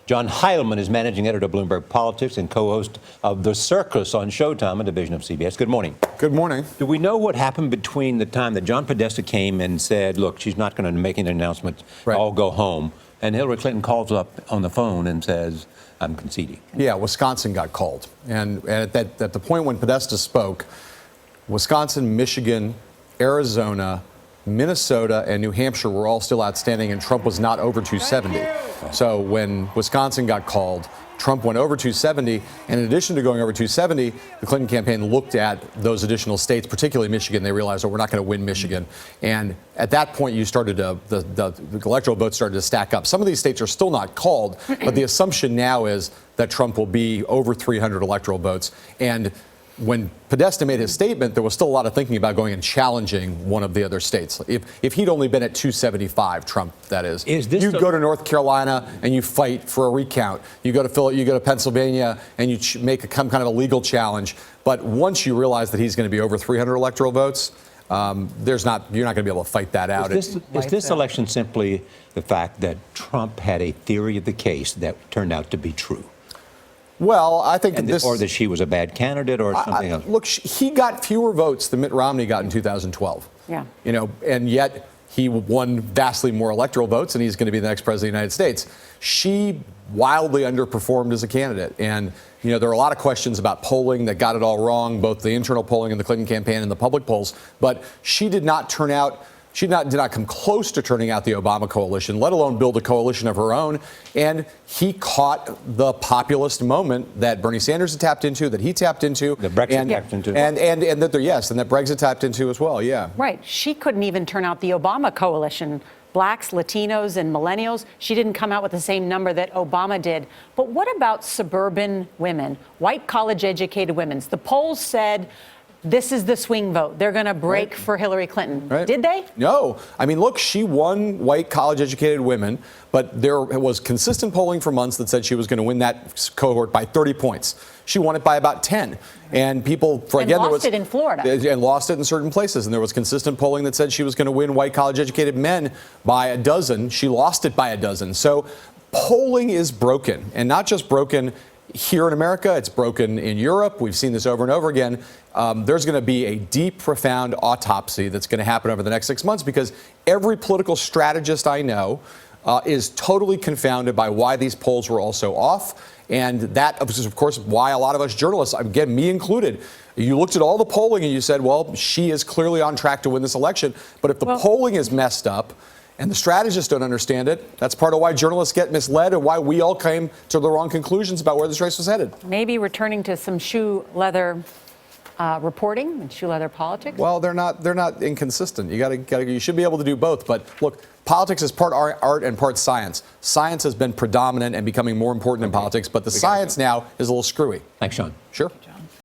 John Heilemann is managing editor of Bloomberg Politics and co-host of The Circus on Showtime, a division of CBS. Good morning. Good morning. Do we know what happened between the time that John Podesta came and said, look, she's not going to make an announcement, I'll go home, and Hillary Clinton calls up on the phone and says, I'm conceding? Yeah, Wisconsin got called. And at the point when Podesta spoke, Wisconsin, Michigan, Arizona, Minnesota, and New Hampshire were all still outstanding, and Trump was not over 270. So when Wisconsin got called, Trump went over 270, and in addition to going over 270, the Clinton campaign looked at those additional states, particularly Michigan. They realized, oh, we're not going to win Michigan. And at that point, you started the electoral votes started to stack up. Some of these states are still not called, but the assumption now is that Trump will be over 300 electoral votes. And when Podesta made his statement, there was still a lot of thinking about going and challenging one of the other states. If he'd only been at 275, Trump, that is. You go to North Carolina and you fight for a recount. You go to Pennsylvania and you make some kind of a legal challenge. But once you realize that he's going to be over 300 electoral votes, you're not going to be able to fight that out. Is this election simply the fact that Trump had a theory of the case that turned out to be true? Well, I think or that she was a bad candidate, or something else. Look, he got fewer votes than Mitt Romney got in 2012. Yeah. And yet he won vastly more electoral votes, and he's going to be the next president of the United States. She wildly underperformed as a candidate, and there are a lot of questions about polling that got it all wrong, both the internal polling in the Clinton campaign and the public polls. But she did not turn out. She did not come close to turning out the Obama coalition, let alone build a coalition of her own. And he caught the populist moment that Bernie Sanders had tapped into, that he tapped into. That Brexit tapped into. And that Brexit tapped into as well, yeah. Right. She couldn't even turn out the Obama coalition. Blacks, Latinos, and millennials. She didn't come out with the same number that Obama did. But what about suburban women, white college-educated women? The polls said this is the swing vote. They're going to break for Hillary Clinton. Right. Did they? No. I mean, look, she won white college-educated women, but there was consistent polling for months that said she was going to win that cohort by 30 points. She won it by about 10. And people, lost it in Florida. And lost it in certain places. And there was consistent polling that said she was going to win white college-educated men by a dozen. She lost it by a dozen. So polling is broken, and not just broken here in America, it's broken in Europe. We've seen this over and over again. There's going to be a deep, profound autopsy that's going to happen over the next 6 months, because every political strategist I know is totally confounded by why these polls were all so off. And that is, of course, why a lot of us journalists, again, me included, you looked at all the polling and you said, well, she is clearly on track to win this election. But if the polling is messed up, and the strategists don't understand it, that's part of why journalists get misled and why we all came to the wrong conclusions about where this race was headed. Maybe returning to some shoe leather reporting and shoe leather politics. Well, they're not inconsistent. You should be able to do both. But look, politics is part art and part science. Science has been predominant and becoming more important in politics, but the science now is a little screwy. Thanks, Sean. Sure.